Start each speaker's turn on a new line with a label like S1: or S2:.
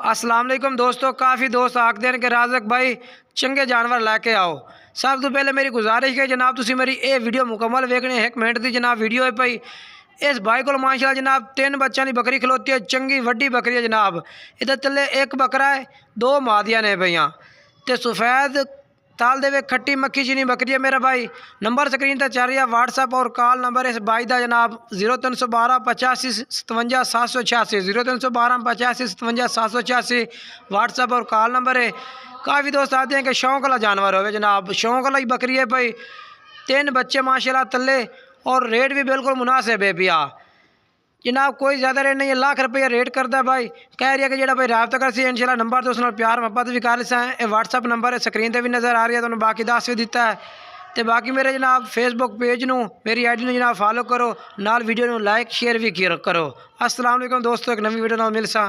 S1: अस्सलाम वालेकुम दोस्तों, काफ़ी दोस्त आखते हैं कि राज़क भाई चंगे जानवर लैके आओ। सब तो पहले मेरी गुजारिश है जनाब तुसी मेरी ये वीडियो मुकम्मल वेखने 1 मिनट की जनाब वीडियो है भाई। इस भाई को माशाल्लाह जनाब 3 बच्चों की बकरी खलोती है, चंगी वड्डी बकरी है जनाब। इधर चले एक बकरा है, 2 मादियाँ ने भैया तो सफ़ेद ताल दे खट्टी मक्खी चीनी बकरी है मेरा भाई। नंबर स्क्रीन पर चल रही है, व्हाट्सअप और कॉल नंबर इस भाई का जनाब 0312 85 57 786 0312 85 57 786 व्हाट्सअप और कॉल नंबर है। काफ़ी दोस्त आते हैं कि शौक वाला जानवर हो जनाब, शौक वाला ही बकरी है भाई। 3 बच्चे माशाल्लाह तले और रेट भी बिल्कुल मुनासिब है भैया जनाब, कोई ज़्यादा रेट नहीं है, लाख रुपया रेट करता है भाई। कह रही है कि जो भाई रब्ता कर सी इंशाल्लाह नंबर तो उस प्यार मुहब्बत भी कर लिसा है। व्हाट्सअप नंबर है स्क्रीन पर भी नज़र आ रही है, तो बाकी दस भी दिता है। तो बाकी मेरे जनाब फेसबुक पेज नू मेरी आई डी जनाब फॉलो करो, नाल वीडियो नू लाइक शेयर भी करो। अस्सलाम वालेकुम दोस्तों, एक नवी वीडियो नाल मिलसा।